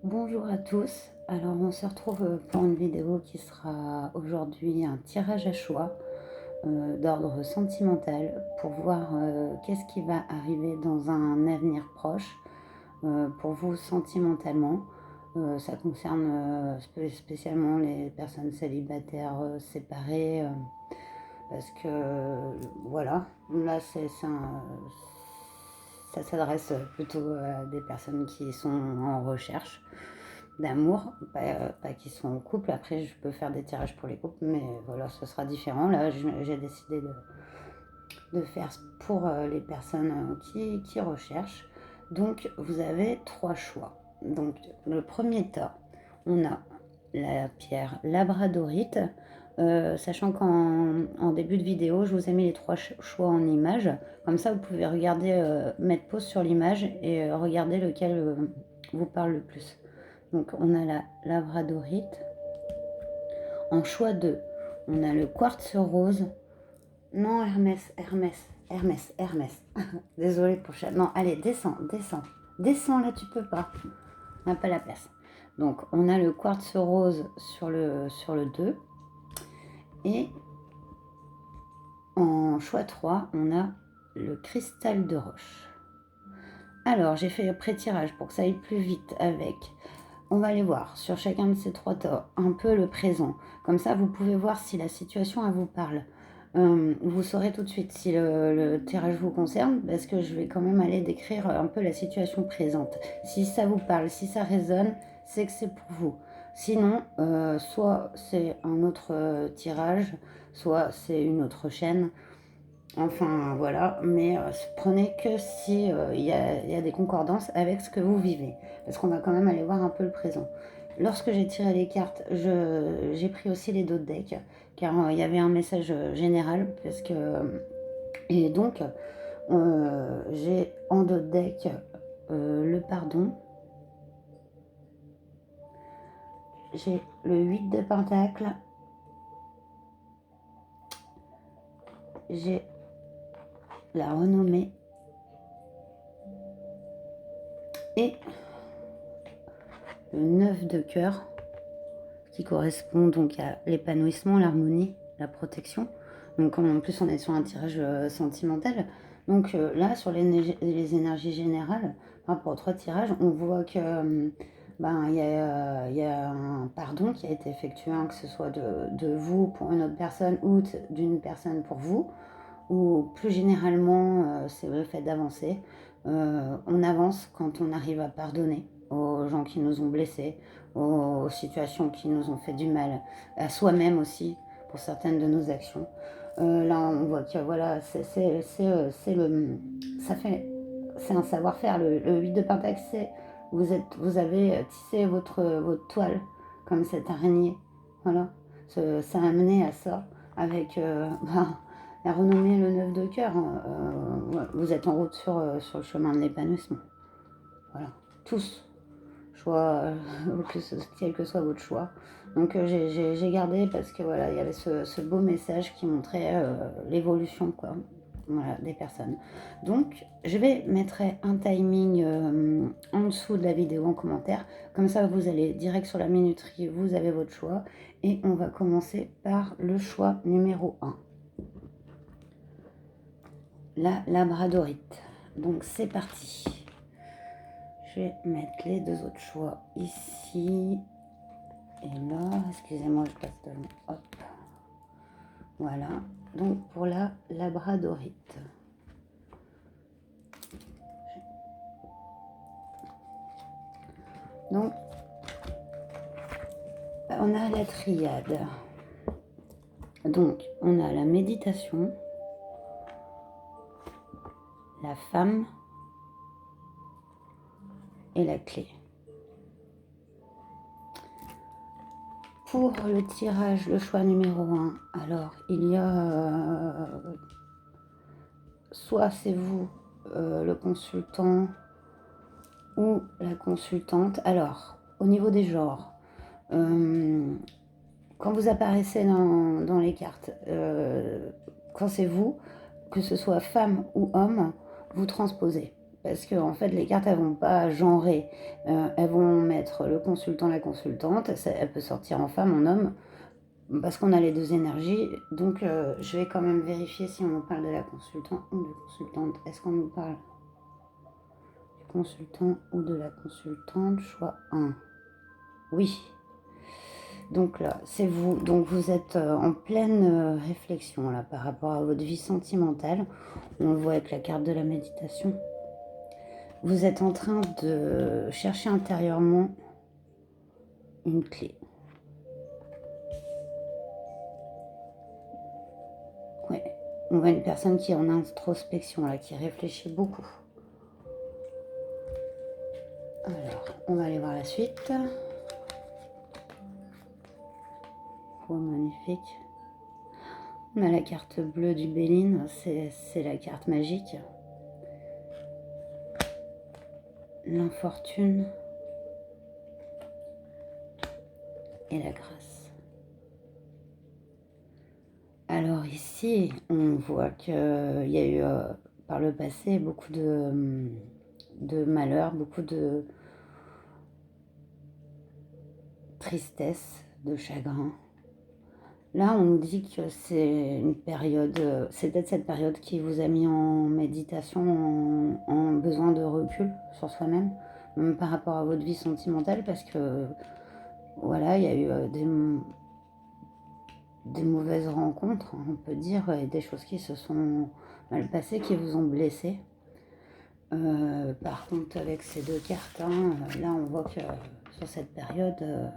Bonjour à tous, alors on se retrouve pour une vidéo qui sera aujourd'hui un tirage à choix d'ordre sentimental pour voir qu'est-ce qui va arriver dans un avenir proche pour vous sentimentalement. Ça concerne spécialement les personnes célibataires séparées parce que voilà, là ça s'adresse plutôt à des personnes qui sont en recherche d'amour, pas qui sont en couple. Après, je peux faire des tirages pour les couples, mais voilà, ce sera différent. Là, j'ai décidé de faire pour les personnes qui recherchent. Donc, vous avez trois choix. Donc, le premier tas, on a la pierre labradorite. Sachant qu'en début de vidéo, je vous ai mis les trois choix en image. Comme ça, vous pouvez regarder, mettre pause sur l'image et regarder lequel vous parle le plus. Donc, on a la labradorite. En choix 2, on a le quartz rose. Non, Hermès. Désolée pour chat. Non, allez, descends. Descends, là, tu peux pas. On n'a pas la place. Donc, on a le quartz rose sur le 2. Et en choix 3, on a le cristal de roche. Alors, j'ai fait le pré-tirage pour que ça aille plus vite avec. On va aller voir sur chacun de ces trois tas un peu le présent. Comme ça, vous pouvez voir si la situation elle vous parle. Vous saurez tout de suite si le tirage vous concerne, parce que je vais quand même aller décrire un peu la situation présente. Si ça vous parle, si ça résonne, c'est que c'est pour vous. Sinon, soit c'est un autre tirage, soit c'est une autre chaîne. Enfin voilà, mais prenez que si y a des concordances avec ce que vous vivez, parce qu'on va quand même aller voir un peu le présent. Lorsque j'ai tiré les cartes, j'ai pris aussi les dos de deck, car il y avait un message général, parce que et donc j'ai en dos de deck le pardon, j'ai le 8 de pentacle, j'ai la renommée et le 9 de cœur, qui correspond donc à l'épanouissement, l'harmonie, la protection. Donc en plus on est sur un tirage sentimental. Donc là sur les énergies générales, par rapport aux trois tirages, on voit que il y a un pardon qui a été effectué, hein, que ce soit de vous pour une autre personne ou d'une personne pour vous, ou plus généralement c'est le fait d'avancer. On avance quand on arrive à pardonner aux gens qui nous ont blessés, aux situations qui nous ont fait du mal, à soi-même aussi pour certaines de nos actions. Là, on voit que voilà, c'est un savoir-faire. Le 8 de Pentacle, c'est vous avez tissé votre toile comme cette araignée. Voilà, ça a amené à ça avec la renommée, le 9 de cœur. Vous êtes en route sur le chemin de l'épanouissement. Voilà, tous choix, quel que soit votre choix. Donc j'ai gardé parce que voilà, il y avait ce beau message qui montrait l'évolution quoi, voilà, des personnes. Donc je vais mettre un timing en dessous de la vidéo en commentaire. Comme ça, vous allez direct sur la minuterie, vous avez votre choix. Et on va commencer par le choix numéro 1. La labradorite. Donc c'est parti. Je vais mettre les deux autres choix ici et là. Excusez-moi, je passe devant. Hop. Voilà. Donc pour la labradorite. Donc on a la triade. Donc on a la méditation, la femme et la clé. Pour le tirage, le choix numéro 1, alors il y a soit c'est vous le consultant ou la consultante. Alors, au niveau des genres, quand vous apparaissez dans les cartes, quand c'est vous, que ce soit femme ou homme, vous transposez. parce que en fait les cartes elles vont pas genrer, elles vont mettre le consultant, la consultante, elle peut sortir en femme, en homme, parce qu'on a les deux énergies. Donc je vais quand même vérifier si on nous parle de la consultante ou de consultante. Est-ce qu'on nous parle du consultant ou de la consultante? Choix 1. Oui. Donc là, c'est vous. Donc vous êtes en pleine réflexion là par rapport à votre vie sentimentale. On le voit avec la carte de la méditation. Vous êtes en train de chercher intérieurement une clé. Ouais. On voit une personne qui est en introspection là, qui réfléchit beaucoup. Alors, on va aller voir la suite. Oh, magnifique. On a la carte bleue du Béline, c'est la carte magique. L'infortune et la grâce. Alors ici, on voit qu'il y a eu par le passé beaucoup de malheur, beaucoup de tristesse, de chagrin. Là, on nous dit que c'est une période, c'est peut-être cette période qui vous a mis en méditation, en besoin de recul sur soi-même, même par rapport à votre vie sentimentale, parce que voilà, il y a eu des mauvaises rencontres, on peut dire, et des choses qui se sont mal passées, qui vous ont blessé. Par contre, avec ces deux cartes, hein, là, on voit que sur cette période,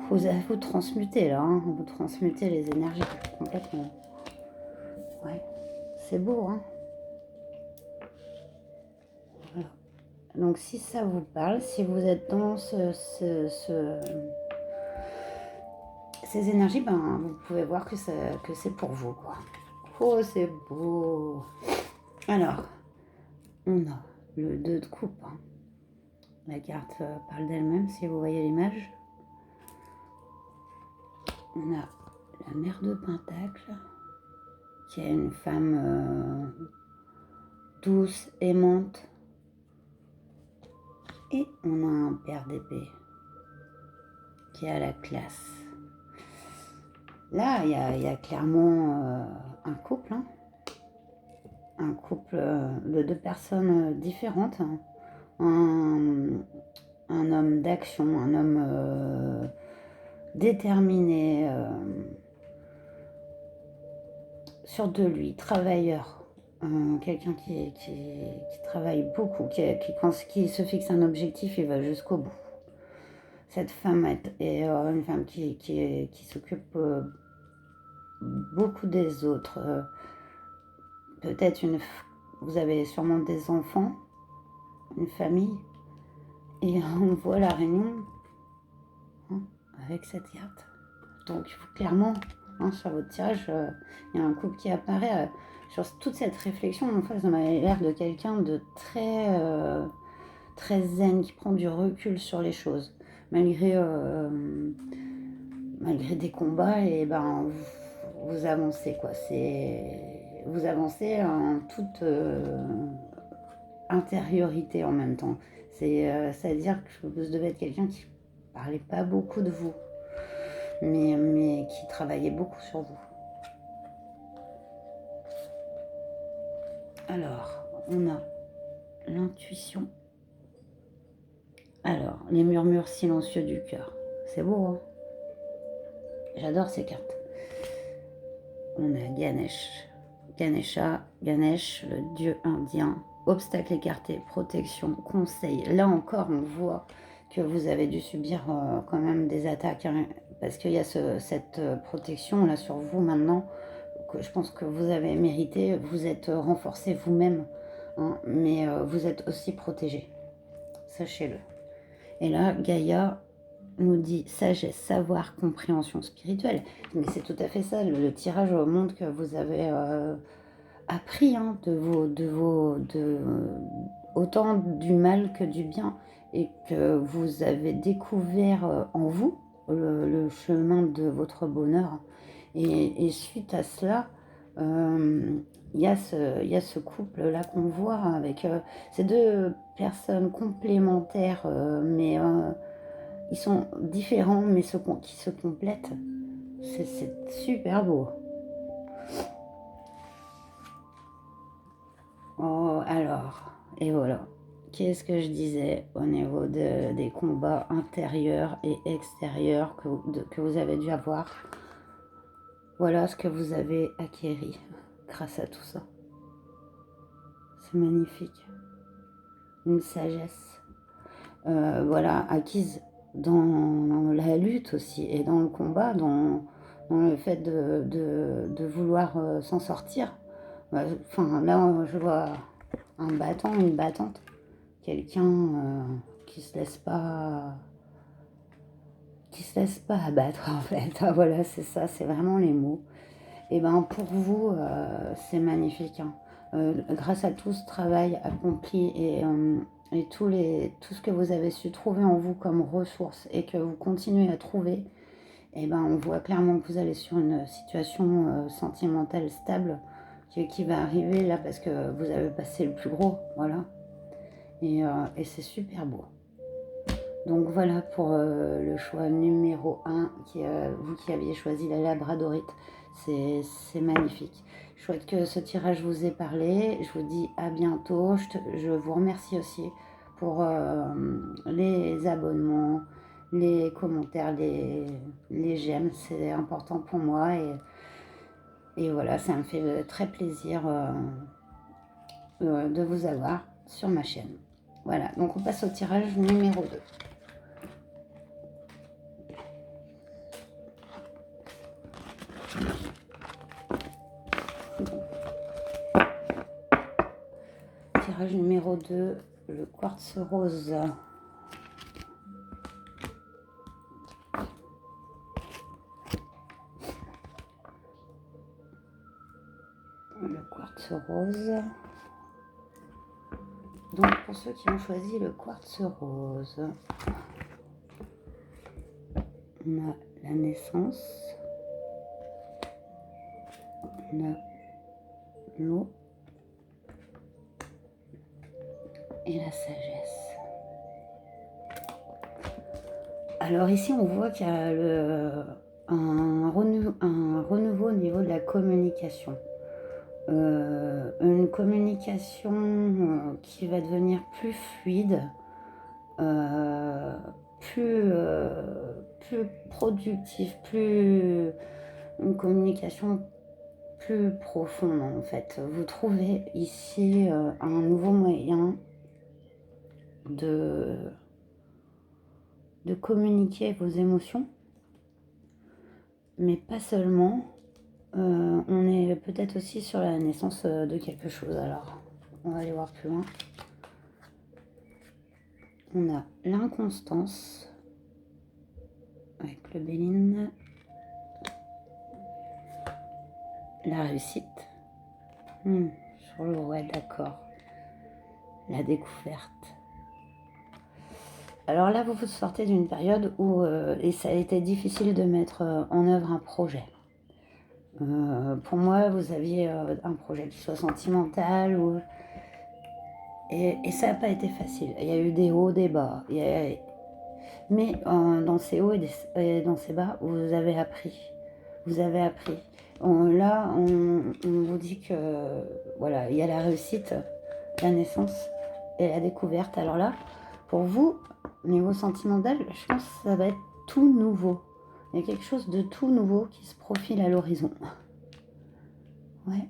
vous transmutez là, hein, vous transmutez les énergies complètement. Ouais, c'est beau, hein. Voilà. Donc si ça vous parle, si vous êtes dans ces énergies, ben, vous pouvez voir que c'est pour vous, quoi. Oh, c'est beau. Alors, on a le 2 de coupe. Hein. La carte parle d'elle-même, si vous voyez l'image. On a la mère de Pentacle, qui est une femme douce, aimante. Et on a un père d'épée, qui a la classe. Là, il y a clairement un couple, hein. Un couple de deux personnes différentes. Hein. Un homme d'action, un homme déterminé, sûr de lui, travailleur, quelqu'un qui travaille beaucoup, qui se fixe un objectif et va jusqu'au bout. Cette femme est une femme qui s'occupe beaucoup des autres. Peut-être vous avez sûrement des enfants, une famille, et on voit la réunion, hein, avec cette carte. Donc clairement, hein, sur votre tirage, il y a un couple qui apparaît. Sur toute cette réflexion, en fait, ça m'a l'air de quelqu'un de très zen, qui prend du recul sur les choses, malgré des combats, et ben vous avancez, quoi. Vous avancez en toute intériorité en même temps. C'est-à-dire que vous devez être quelqu'un qui parlait pas beaucoup de vous, mais qui travaillait beaucoup sur vous. Alors, on a l'intuition. Alors, les murmures silencieux du cœur. C'est beau, hein? J'adore ces cartes. On a Ganesh. Ganesh, le dieu indien. Obstacle écarté, protection, conseil. Là encore, on voit que vous avez dû subir quand même des attaques, hein, parce qu'il y a cette protection là sur vous maintenant, que je pense que vous avez mérité. Vous êtes renforcé vous-même, hein, mais vous êtes aussi protégé. Sachez-le. Et là, Gaïa nous dit sagesse, savoir, compréhension spirituelle. Mais c'est tout à fait ça, le tirage montre que vous avez appris, hein, autant du mal que du bien, et que vous avez découvert en vous le chemin de votre bonheur. Et suite à cela, Il y a ce couple-là qu'on voit avec ces deux personnes complémentaires, mais ils sont différents, mais qui se complètent. C'est super beau. Oh, alors, et voilà. Qu'est-ce que je disais au niveau des combats intérieurs et extérieurs que vous avez dû avoir? Voilà ce que vous avez acquéri grâce à tout ça. C'est magnifique. Une sagesse. Voilà, acquise dans la lutte aussi et dans le combat, dans le fait de vouloir s'en sortir. Enfin, là, je vois un battant, une battante, quelqu'un qui se laisse pas abattre en fait. Ah, voilà, c'est ça, c'est vraiment les mots. Et ben pour vous, c'est magnifique, hein. Grâce à tout ce travail accompli et tout ce que vous avez su trouver en vous comme ressources et que vous continuez à trouver, et ben on voit clairement que vous allez sur une situation sentimentale stable qui va arriver là parce que vous avez passé le plus gros, voilà. Et c'est super beau. Donc voilà pour le choix numéro 1, vous qui aviez choisi la labradorite. C'est magnifique. Je souhaite que ce tirage vous ait parlé. Je vous dis à bientôt. Je vous remercie aussi pour les abonnements, les commentaires, les j'aime. C'est important pour moi. Et voilà, ça me fait très plaisir de vous avoir sur ma chaîne. Voilà, donc on passe au tirage numéro 2. Tirage numéro 2, le quartz rose. Le quartz rose. Donc pour ceux qui ont choisi le quartz rose, on a la naissance, on a l'eau et la sagesse. Alors ici on voit qu'il y a un renouveau au niveau de la communication. Une communication qui va devenir plus fluide, plus productive, une communication plus profonde en fait. Vous trouvez ici un nouveau moyen de communiquer vos émotions, mais pas seulement. On est peut-être aussi sur la naissance de quelque chose. Alors, on va aller voir plus loin. On a l'inconstance avec le Béline, la réussite. Sur le ouais, d'accord. La découverte. Alors là, vous vous sortez d'une période où et ça a été difficile de mettre en œuvre un projet. Pour moi, vous aviez un projet qui soit sentimental et ça n'a pas été facile. Il y a eu des hauts, des bas. Mais dans ces hauts et dans ces bas, vous avez appris. Vous avez appris. Là, on vous dit que voilà, il y a la réussite, la naissance et la découverte. Alors là, pour vous, au niveau sentimental, je pense que ça va être tout nouveau. Il y a quelque chose de tout nouveau qui se profile à l'horizon. Ouais.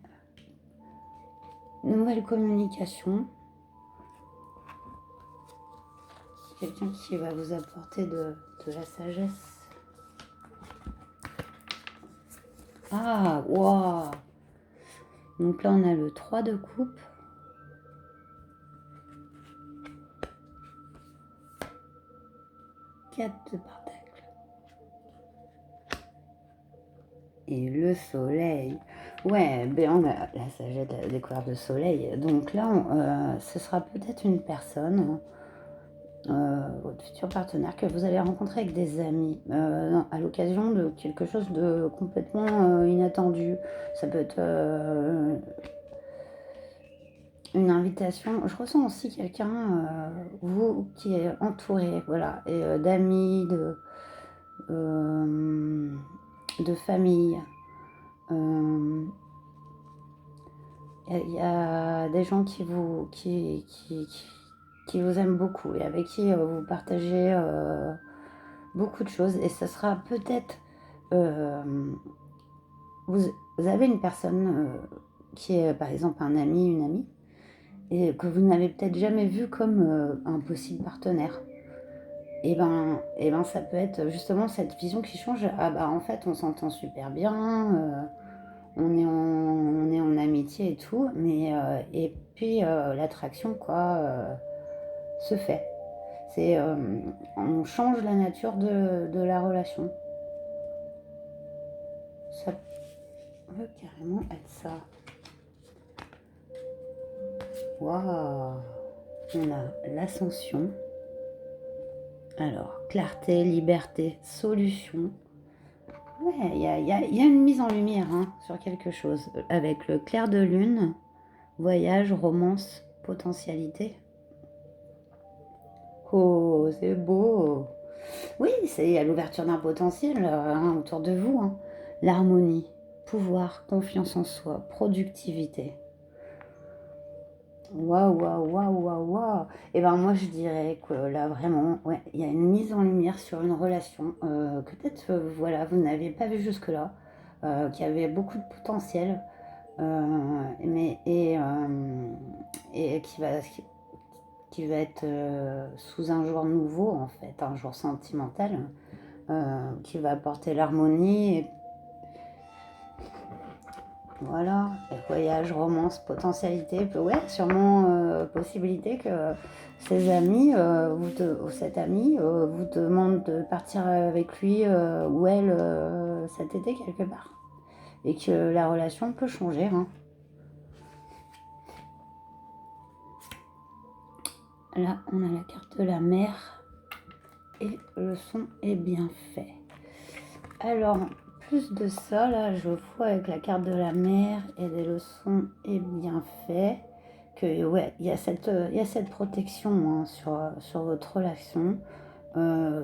Nouvelle communication. Quelqu'un qui va vous apporter de la sagesse. Ah, waouh! Donc là, on a le 3 de coupe. De pentacle et le soleil. Ouais, ben on a la sagesse de la découverte de soleil. Donc là, ce sera peut-être une personne votre futur partenaire que vous allez rencontrer avec des amis, non, à l'occasion de quelque chose de complètement inattendu. Ça peut être une invitation. Je ressens aussi quelqu'un, vous, qui est entouré, voilà, et d'amis, de famille. Il y a des gens qui vous aiment beaucoup et avec qui vous partagez beaucoup de choses. Et ce sera peut-être... euh, vous, vous avez une personne qui est par exemple un ami, une amie, et que vous n'avez peut-être jamais vu comme un possible partenaire. Et ben ça peut être justement cette vision qui change. Ah bah en fait on s'entend super bien, on est en amitié et tout, mais et puis l'attraction quoi se fait. C'est on change la nature de la relation. Ça peut carrément être ça. Waouh! On a l'ascension. Alors, clarté, liberté, solution. Ouais, il y a une mise en lumière hein, sur quelque chose. Avec le clair de lune, voyage, romance, potentialité. Oh, c'est beau! Oui, c'est à l'ouverture d'un potentiel hein, autour de vous. Hein. L'harmonie, pouvoir, confiance en soi, productivité. Waouh, waouh, waouh, waouh, waouh. Et ben moi je dirais que là vraiment, ouais, il y a une mise en lumière sur une relation que peut-être voilà, vous n'avez pas vu jusque-là, qui avait beaucoup de potentiel, mais et qui va être sous un jour nouveau en fait, un jour sentimental, qui va apporter l'harmonie et voilà, voyage, romance, potentialité, ouais, sûrement possibilité que ses amis, ou cet ami, vous demande de partir avec lui ou elle cet été quelque part. Et que la relation peut changer. Hein. Là, on a la carte de la mer et le son est bien fait. Alors, plus de ça, là, je vois avec la carte de la mer et des leçons est bien fait. Que, ouais, il y a cette protection hein, sur votre relation.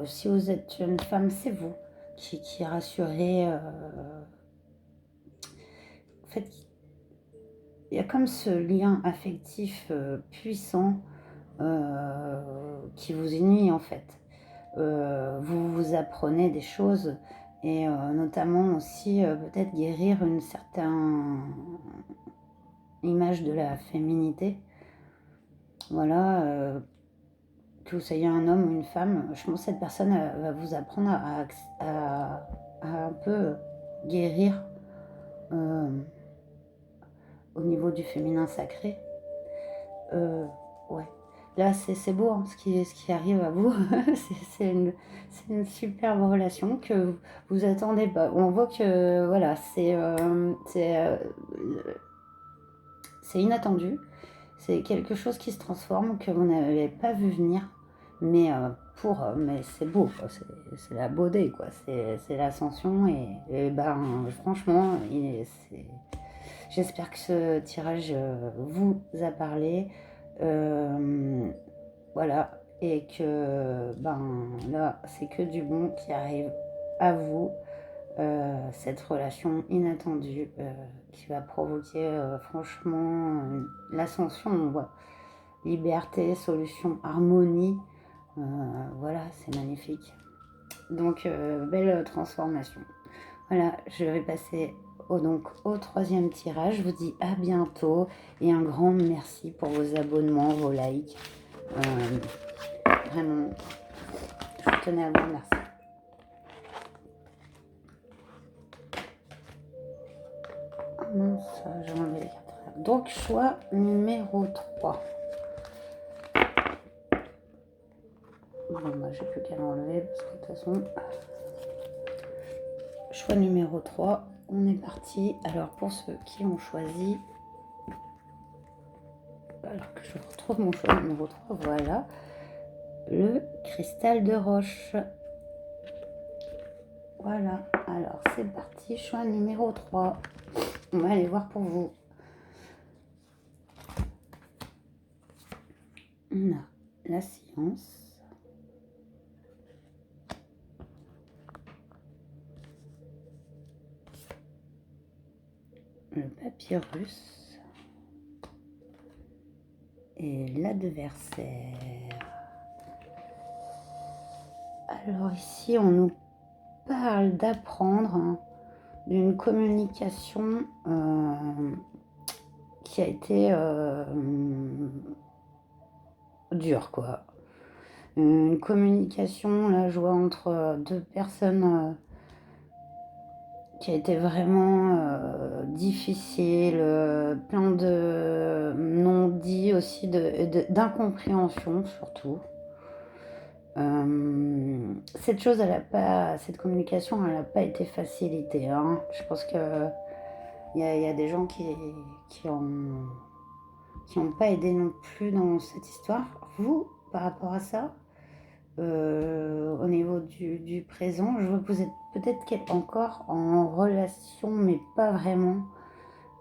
Si vous êtes une femme, c'est vous qui rassurez. En fait, il y a comme ce lien affectif puissant qui vous unit en fait. Vous vous apprenez des choses et notamment aussi peut-être guérir une certaine image de la féminité. Voilà, que vous soyez un homme ou une femme, je pense que cette personne va vous apprendre à un peu guérir euh, au niveau du féminin sacré. Ouais. Là, c'est beau hein, ce qui arrive à vous. c'est une superbe relation que vous attendez pas. On voit que voilà, c'est inattendu. C'est quelque chose qui se transforme que vous n'avez pas vu venir. Mais, mais c'est beau, c'est la beauté, quoi. C'est l'ascension. Et ben, franchement, j'espère que ce tirage vous a parlé. Voilà. Et que ben là, c'est que du bon qui arrive à vous. Cette relation inattendue qui va provoquer franchement l'ascension, on voit liberté, solution, harmonie. Voilà, c'est magnifique. Donc, belle transformation. Voilà, je vais passer au troisième tirage. Je vous dis à bientôt et un grand merci pour vos abonnements, vos likes. Vraiment, je tenais à vous remercier. Mince, j'ai enlevé les cartes. Donc, choix numéro 3. Bon, bah, j'ai plus qu'à l'enlever parce que de toute façon. Choix numéro 3. On est parti. Alors, pour ceux qui ont choisi. Alors que je retrouve mon choix numéro 3. Voilà. le cristal de roche. Voilà, alors c'est parti, choix numéro 3. On va aller voir pour vous. On a la science, le papyrus et l'adversaire. Alors ici, on nous parle d'apprendre d'une communication qui a été dure, quoi. Une communication, là, je vois entre deux personnes qui a été vraiment difficile, plein de non-dits aussi, d'incompréhension surtout. Cette communication, elle n'a pas été facilitée, hein. Je pense que il y a des gens qui ont pas aidé non plus dans cette histoire. Vous, par rapport à ça, au niveau du présent, je vois que vous êtes peut-être encore en relation, mais pas vraiment.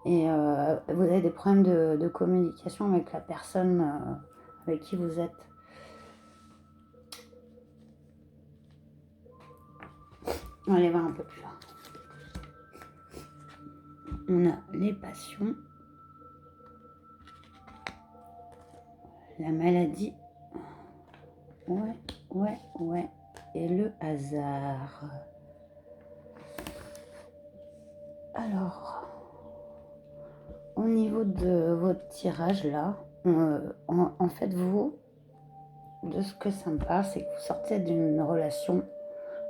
Et vous avez des problèmes de communication avec la personne avec qui vous êtes. On va aller voir un peu plus loin. On a les passions, la maladie, ouais, et le hasard. Alors, au niveau de votre tirage là, en fait vous, de ce que ça me parle, c'est que vous sortez d'une relation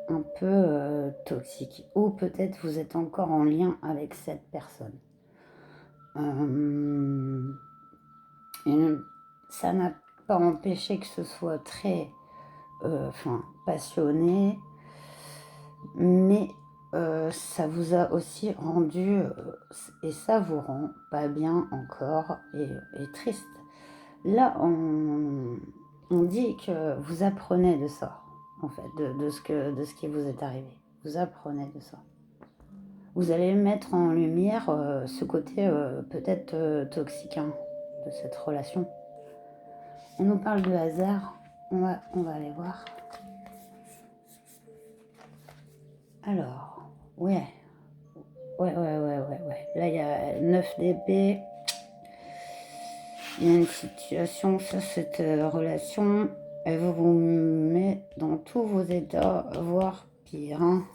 un peu toxique, ou peut-être vous êtes encore en lien avec cette personne. Et ça n'a pas empêché que ce soit très passionné, mais ça vous a aussi rendu, et ça vous rend pas bien encore, et triste. Là, on dit que vous apprenez de ça, en fait, de ce qui vous est arrivé. Vous apprenez de ça. Vous allez mettre en lumière ce côté peut-être toxique, hein, de cette relation. On nous parle de hasard. On va aller voir. Alors, ouais. Là, il y a 9 d'épée. Il y a une situation, ça, cette relation, elle vous met dans tous vos états, voire pire, hein.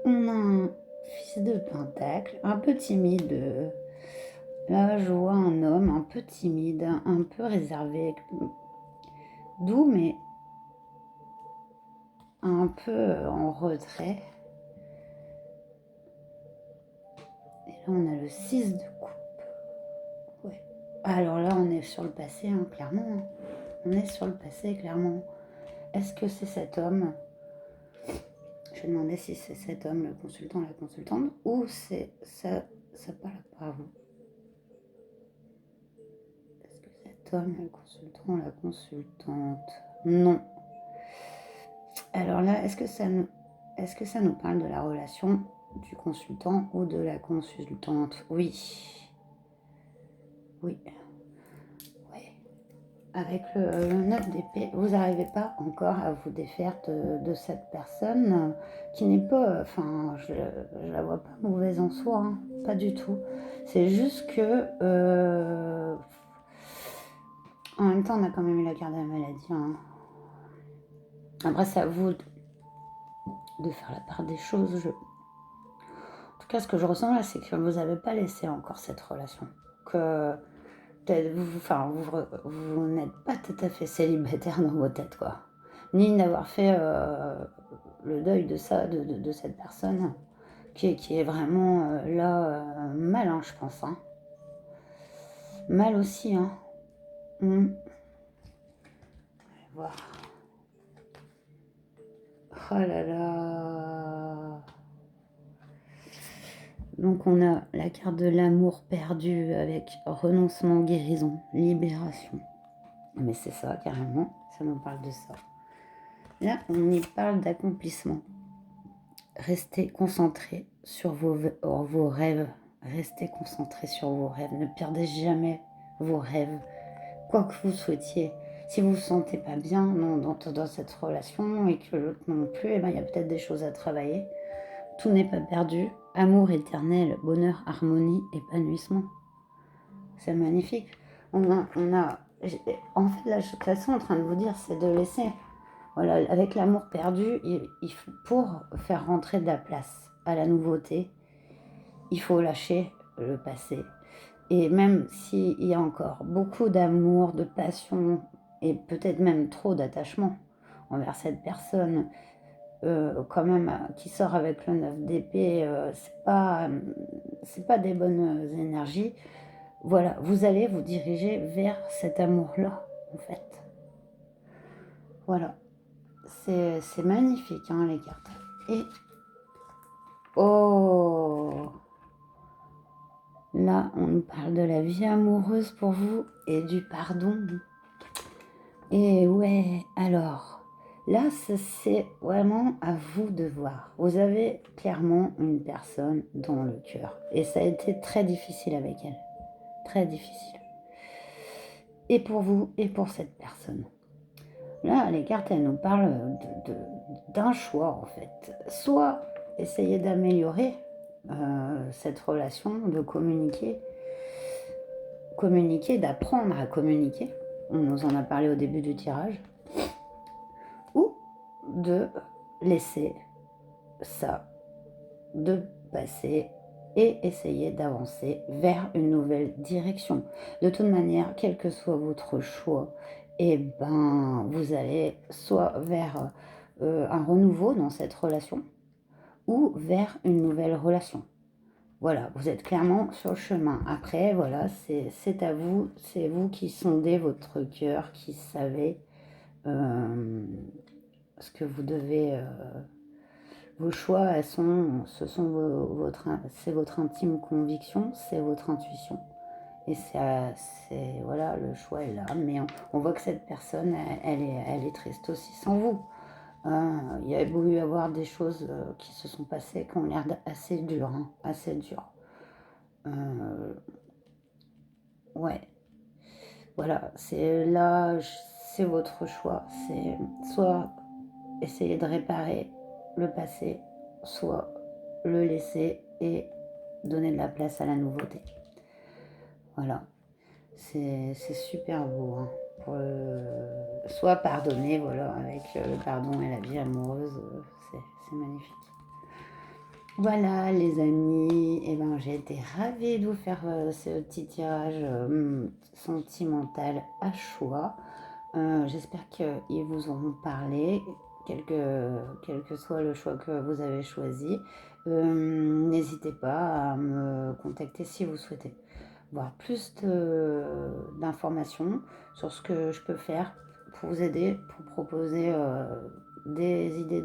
On a un fils de pentacle, un peu timide. Là, je vois un homme un peu timide, un peu réservé, doux, mais un peu en retrait. Et là, on a le 6 de coupe. Ouais. Alors là, on est sur le passé, hein, clairement. On est sur le passé, clairement. Est-ce que c'est cet homme? Je vais demander si c'est cet homme, le consultant, la consultante, ou c'est ça parle pas à vous. Est-ce que cet homme, le consultant, la consultante? Non. Alors là, est-ce que ça nous parle de la relation du consultant ou de la consultante? Oui. Oui. Avec le 9 d'épée, vous n'arrivez pas encore à vous défaire de cette personne qui n'est pas, enfin, je la vois pas mauvaise en soi, hein, pas du tout. C'est juste que, en même temps, on a quand même eu la carte de la maladie, hein. Après, c'est à vous de faire la part des choses. En tout cas, ce que je ressens là, c'est que vous n'avez pas laissé encore cette relation. Que vous n'êtes pas tout à fait célibataire dans vos têtes, quoi. Ni d'avoir fait le deuil de ça, de cette personne qui est vraiment là mal, hein, je pense, hein. Mal aussi, hein. On va voir. Oh là là. Donc on a la carte de l'amour perdu avec renoncement, guérison, libération. Mais c'est ça, carrément, ça nous parle de ça. Là, on y parle d'accomplissement. Restez concentrés sur vos rêves. Restez concentrés sur vos rêves. Ne perdez jamais vos rêves. Quoi que vous souhaitiez. Si vous ne vous sentez pas bien dans cette relation et que l'autre non plus, eh ben, il y a peut-être des choses à travailler. Tout n'est pas perdu. Amour éternel, bonheur, harmonie, épanouissement. C'est magnifique. En fait, là, de toute façon, en train de vous dire, c'est de laisser. Voilà, avec l'amour perdu, pour faire rentrer de la place à la nouveauté, il faut lâcher le passé. Et même s'il y a encore beaucoup d'amour, de passion, et peut-être même trop d'attachement envers cette personne, quand même, qui sort avec le 9 d'épée, c'est pas des bonnes énergies. Voilà, vous allez vous diriger vers cet amour-là, en fait. Voilà, c'est magnifique, hein, les cartes. Et oh, là, on nous parle de la vie amoureuse pour vous et du pardon. Et ouais, alors, là, c'est vraiment à vous de voir. Vous avez clairement une personne dans le cœur. Et ça a été très difficile avec elle. Très difficile. Et pour vous, et pour cette personne. Là, les cartes, elles nous parlent d'un choix, en fait. Soit essayer d'améliorer cette relation, de communiquer, d'apprendre à communiquer. On nous en a parlé au début du tirage. Ou de laisser ça, de passer et essayer d'avancer vers une nouvelle direction. De toute manière, quel que soit votre choix, eh ben, vous allez soit vers un renouveau dans cette relation ou vers une nouvelle relation. Voilà, vous êtes clairement sur le chemin. Après, voilà, c'est à vous, c'est vous qui sondez votre cœur, qui savez ce que vous devez. Vos choix, c'est votre intime conviction, c'est votre intuition. Et voilà, le choix est là. Mais on voit que cette personne, elle est triste aussi sans vous. Il y a beau y avoir des choses qui se sont passées qui ont l'air assez dures, hein, assez dures. Ouais, voilà, c'est votre choix. C'est soit essayer de réparer le passé, soit le laisser et donner de la place à la nouveauté. Voilà, c'est super beau. Hein. Soit pardonner, voilà, avec le pardon et la vie amoureuse, c'est magnifique. Voilà les amis, et ben, j'ai été ravie de vous faire ce petit tirage sentimental à choix. J'espère qu'ils vous auront parlé, quel que soit le choix que vous avez choisi. N'hésitez pas à me contacter si vous souhaitez voir plus d'informations sur ce que je peux faire pour vous aider, pour proposer des idées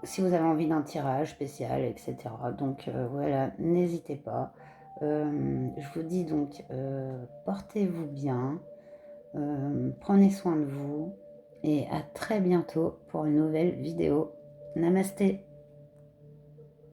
si vous avez envie d'un tirage spécial, etc. Donc voilà, n'hésitez pas. Je vous dis donc, portez-vous bien, prenez soin de vous et à très bientôt pour une nouvelle vidéo. Namasté.